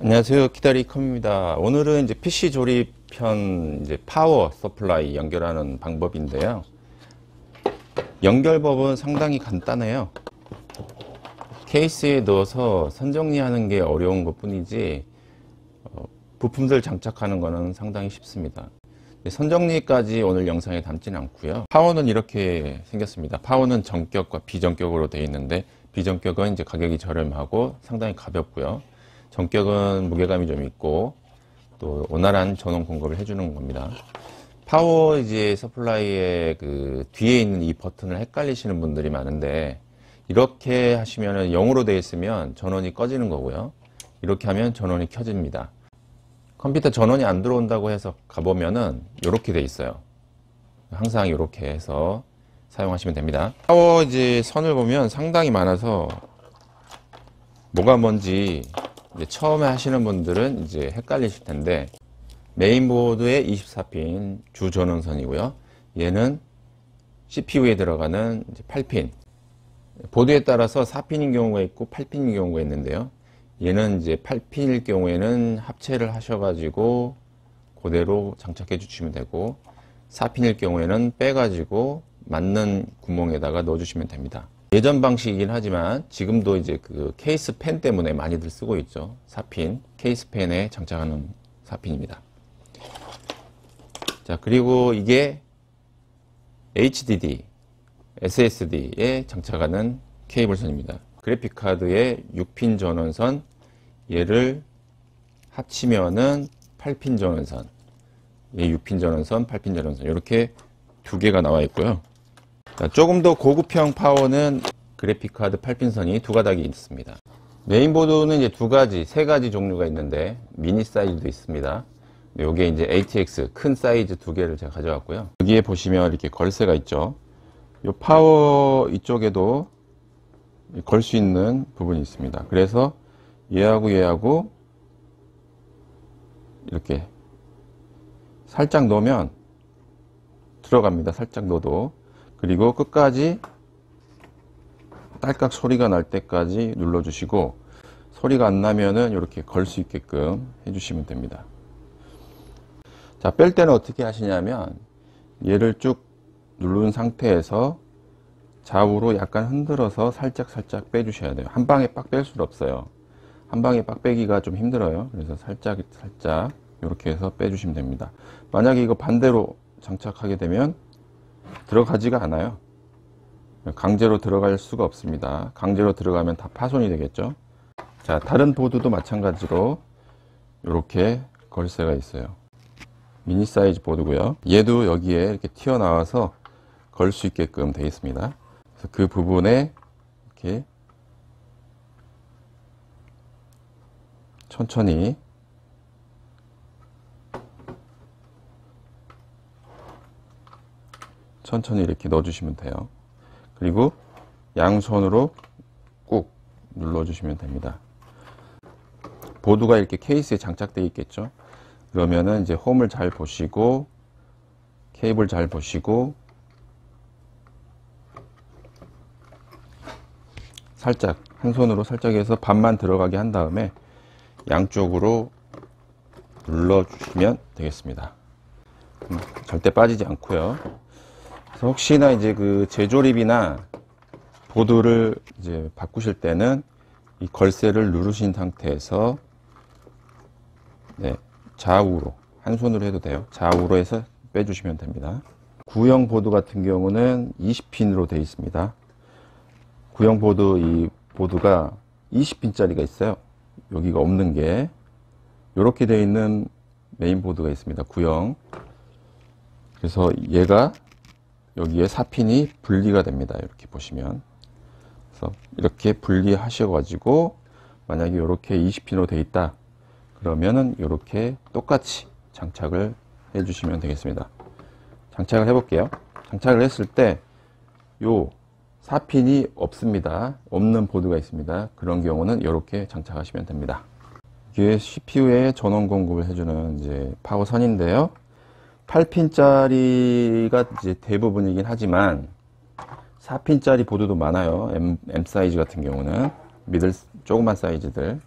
안녕하세요. 기다리컴입니다. 오늘은 이제 PC 조립형 이제 파워 서플라이 연결하는 방법인데요. 연결법은 상당히 간단해요. 케이스에 넣어서 선정리하는 게 어려운 것 뿐이지 부품들 장착하는 거는 상당히 쉽습니다. 선정리까지 오늘 영상에 담지는 않고요. 파워는 이렇게 생겼습니다. 파워는 전격과 비전격으로 되어 있는데, 비전격은 이제 가격이 저렴하고 상당히 가볍고요. 전격은 무게감이 좀 있고 또 원활한 전원 공급을 해주는 겁니다. 파워 이제 서플라이의 그 뒤에 있는 이 버튼을 헷갈리시는 분들이 많은데, 이렇게 하시면은 0으로 되어 있으면 전원이 꺼지는 거고요. 이렇게 하면 전원이 켜집니다. 컴퓨터 전원이 안 들어온다고 해서 가보면은 이렇게 돼 있어요. 항상 이렇게 해서 사용하시면 됩니다. 파워 이제 선을 보면 상당히 많아서 뭐가 뭔지 이제 처음에 하시는 분들은 이제 헷갈리실 텐데, 메인보드의 24핀 주 전원선이고요. 얘는 CPU에 들어가는 이제 8핀. 보드에 따라서 4핀인 경우가 있고 8핀인 경우가 있는데요. 얘는 이제 8핀일 경우에는 합체를 하셔가지고 그대로 장착해 주시면 되고, 4핀일 경우에는 빼가지고 맞는 구멍에다가 넣어 주시면 됩니다. 예전 방식이긴 하지만 지금도 이제 그 케이스 펜 때문에 많이들 쓰고 있죠. 4핀 케이스 펜에 장착하는 4핀입니다. 자, 그리고 이게 HDD, SSD에 장착하는 케이블선입니다. 그래픽카드의 6핀 전원선, 얘를 합치면은 8핀 전원선, 얘 6핀 전원선, 8핀 전원선, 이렇게 두 개가 나와 있고요. 자, 조금 더 고급형 파워는 그래픽카드 8핀선이 두 가닥이 있습니다. 메인보드는 이제 세 가지 종류가 있는데, 미니 사이즈도 있습니다. 요게 이제 ATX 큰 사이즈 두 개를 제가 가져왔고요. 여기에 보시면 이렇게 걸쇠가 있죠. 요 파워 이쪽에도 걸 수 있는 부분이 있습니다. 그래서 얘하고 이렇게 살짝 놓으면 들어갑니다. 살짝 넣어도. 그리고 끝까지 딸깍 소리가 날 때까지 눌러 주시고, 소리가 안 나면은 이렇게 걸 수 있게끔 해주시면 됩니다. 자, 뺄 때는 어떻게 하시냐면, 얘를 쭉 누른 상태에서 좌우로 약간 흔들어서 살짝 빼주셔야 돼요. 한 방에 빡 뺄 수는 없어요. 한 방에 빡 빼기가 좀 힘들어요. 그래서 살짝 이렇게 해서 빼주시면 됩니다. 만약에 이거 반대로 장착하게 되면 들어가지가 않아요. 강제로 들어갈 수가 없습니다. 강제로 들어가면 다 파손이 되겠죠. 자, 다른 보드도 마찬가지로 이렇게 걸쇠가 있어요. 미니 사이즈 보드고요. 얘도 여기에 이렇게 튀어나와서 걸 수 있게끔 되어 있습니다. 그래서 그 부분에 이렇게 천천히 이렇게 넣어주시면 돼요. 그리고 양손으로 꾹 눌러주시면 됩니다. 보드가 이렇게 케이스에 장착되어 있겠죠. 그러면은 이제 홈을 잘 보시고, 케이블 잘 보시고, 살짝 한 손으로 살짝 해서 반만 들어가게 한 다음에 양쪽으로 눌러주시면 되겠습니다. 절대 빠지지 않고요. 그래서 혹시나 이제 그 재조립이나 보드를 이제 바꾸실 때는 이 걸쇠를 누르신 상태에서 좌우로, 한 손으로 해도 돼요. 좌우로 해서 빼주시면 됩니다. 구형 보드 같은 경우는 20핀으로 되어 있습니다. 구형 보드, 이 보드가 20핀짜리가 있어요. 여기가 없는 게 이렇게 되어 있는 메인 보드가 있습니다. 구형. 그래서 얘가 여기에 4핀이 분리가 됩니다. 이렇게 보시면. 그래서 이렇게 분리하셔가지고 만약에 이렇게 20핀으로 되어 있다 그러면은 이렇게 똑같이 장착을 해 주시면 되겠습니다. 장착을 해 볼게요. 장착을 했을 때 요 4핀이 없습니다. 없는 보드가 있습니다. 그런 경우는 이렇게 장착하시면 됩니다. 이게 CPU에 전원 공급을 해주는 이제 파워선인데요. 8핀짜리가 이제 대부분이긴 하지만 4핀짜리 보드도 많아요. M 사이즈 같은 경우는 조그만 사이즈들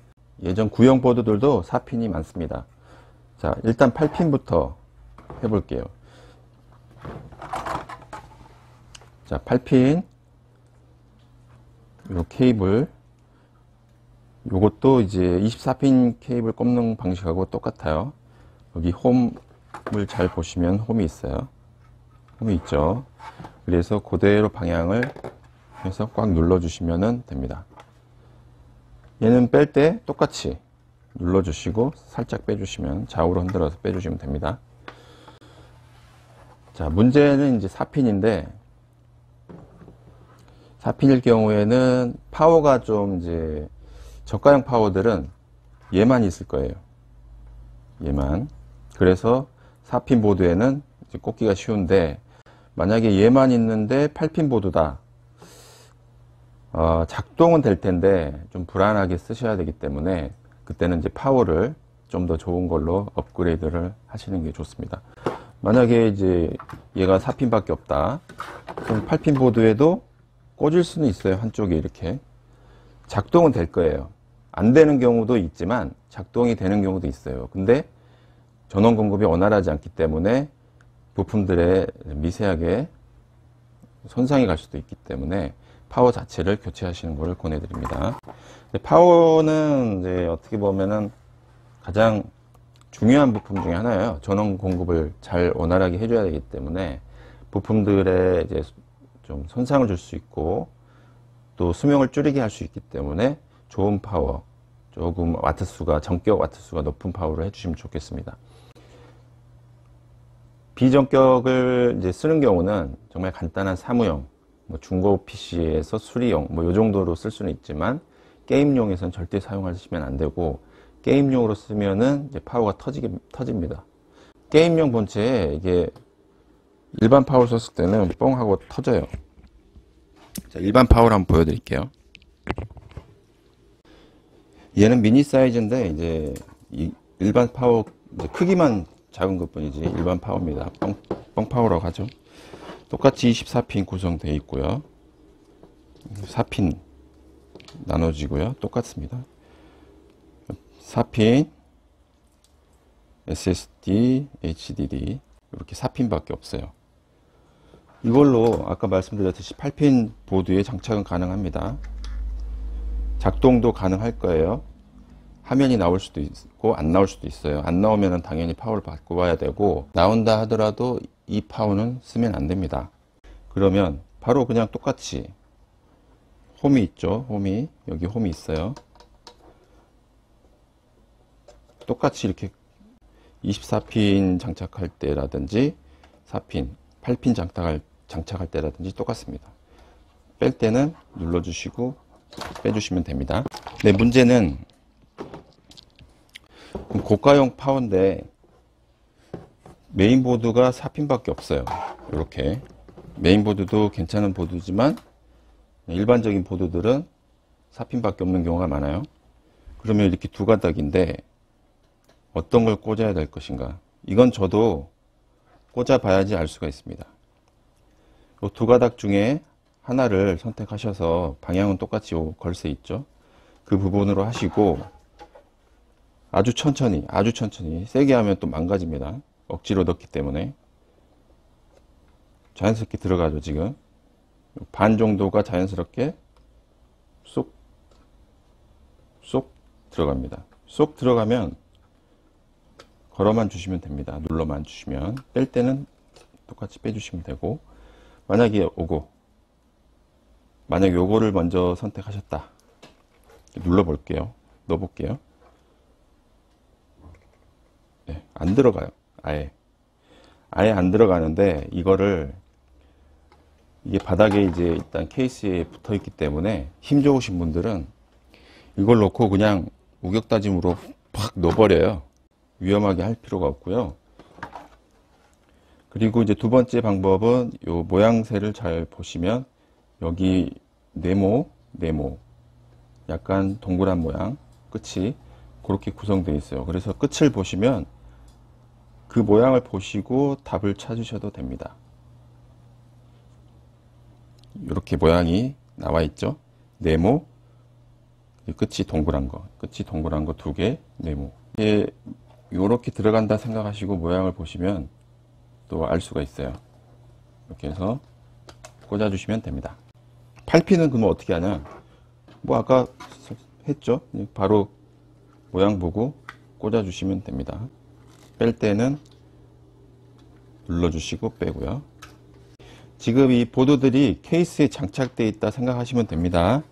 예전 구형 보드들도 4핀이 많습니다. 자, 일단 8핀부터 해볼게요. 자, 8핀 요 케이블, 요것도 이제 24핀 케이블 꼽는 방식하고 똑같아요. 여기 홈을 잘 보시면 홈이 있어요. 홈이 있죠. 그래서 그대로 방향을 해서 꽉 눌러주시면 됩니다. 얘는 뺄 때 똑같이 눌러주시고 살짝 빼주시면, 좌우로 흔들어서 빼주시면 됩니다. 자, 문제는 이제 4핀인데 4핀일 경우에는 파워가 좀 이제 저가형 파워들은 얘만 있을 거예요. 얘만. 그래서 4핀 보드에는 이제 꽂기가 쉬운데, 만약에 얘만 있는데 8핀 보드다. 작동은 될 텐데 좀 불안하게 쓰셔야 되기 때문에 그때는 이제 파워를 좀 더 좋은 걸로 업그레이드를 하시는 게 좋습니다. 만약에 이제 얘가 4핀밖에 없다. 그럼 8핀 보드에도 꽂을 수는 있어요. 한쪽에 이렇게. 작동은 될 거예요. 안 되는 경우도 있지만 작동이 되는 경우도 있어요. 근데 전원 공급이 원활하지 않기 때문에 부품들에 미세하게 손상이 갈 수도 있기 때문에 파워 자체를 교체하시는 것을 권해드립니다. 파워는 이제 어떻게 보면은 가장 중요한 부품 중에 하나예요. 전원 공급을 잘 원활하게 해줘야 되기 때문에 부품들에 이제 좀 손상을 줄 수 있고 또 수명을 줄이게 할 수 있기 때문에 좋은 파워, 조금 와트수가, 전격 와트수가 높은 파워를 해주시면 좋겠습니다. 비전격을 이제 쓰는 경우는 정말 간단한 사무용, 뭐 중고 PC에서 수리용, 뭐 요 정도로 쓸 수는 있지만 게임용에서는 절대 사용하시면 안 되고, 게임용으로 쓰면은 이제 파워가 터집니다. 게임용 본체에 이게 일반 파워 썼을 때는 뻥 하고 터져요. 자, 일반 파워를 한번 보여드릴게요. 얘는 미니 사이즈인데 이제 일반 파워 이제 크기만 작은 것 뿐이지 일반 파워입니다. 뻥 파워라고 하죠. 똑같이 24핀 구성되어 있고요. 4핀 나눠지고요. 똑같습니다. 4핀 SSD, HDD 이렇게 4핀밖에 없어요. 이걸로 아까 말씀드렸듯이 8핀 보드에 장착은 가능합니다. 작동도 가능할 거예요. 화면이 나올 수도 있고 안 나올 수도 있어요. 안 나오면 당연히 파워를 바꿔봐야 되고, 나온다 하더라도 이 파워는 쓰면 안 됩니다. 그러면 바로 그냥 똑같이 홈이 있죠. 홈이 여기 홈이 있어요. 똑같이 이렇게 24핀 장착할 때라든지 4핀, 8핀 장착할 때라든지 똑같습니다. 뺄 때는 눌러주시고 빼주시면 됩니다. 네, 문제는 고가용 파워인데 메인보드가 4핀밖에 없어요. 이렇게 메인보드도 괜찮은 보드지만 일반적인 보드들은 4핀밖에 없는 경우가 많아요. 그러면 이렇게 두 가닥인데 어떤 걸 꽂아야 될 것인가? 이건 저도 꽂아 봐야지 알 수가 있습니다. 이 두 가닥 중에 하나를 선택하셔서, 방향은 똑같이 걸쇠 있죠? 그 부분으로 하시고 아주 천천히 세게 하면 또 망가집니다. 억지로 넣기 때문에. 자연스럽게 들어가죠. 지금 반 정도가 자연스럽게 쏙 들어갑니다. 쏙 들어가면 걸어만 주시면 됩니다. 눌러만 주시면. 뺄 때는 똑같이 빼주시면 되고, 만약에 요거를 먼저 선택하셨다. 눌러 볼게요. 넣어 볼게요. 네, 안 들어가요. 아예 안 들어가는데, 이게 바닥에 이제 일단 케이스에 붙어 있기 때문에 힘 좋으신 분들은 이걸 놓고 그냥 우격다짐으로 팍 넣어버려요. 위험하게 할 필요가 없고요. 그리고 이제 두 번째 방법은 요 모양새를 잘 보시면 여기 네모 약간 동그란 모양 끝이 그렇게 구성되어 있어요. 그래서 끝을 보시면 그 모양을 보시고 답을 찾으셔도 됩니다. 이렇게 모양이 나와 있죠. 네모 끝이 동그란 거, 두 개 네모. 이게 요렇게 들어간다 생각하시고 모양을 보시면 또 알 수가 있어요. 이렇게 해서 꽂아주시면 됩니다. 팔피는 그러면 어떻게 하냐? 뭐 아까 했죠? 바로 모양 보고 꽂아주시면 됩니다. 뺄 때는 눌러주시고 빼고요. 지금 이 보드들이 케이스에 장착되어 있다 생각하시면 됩니다.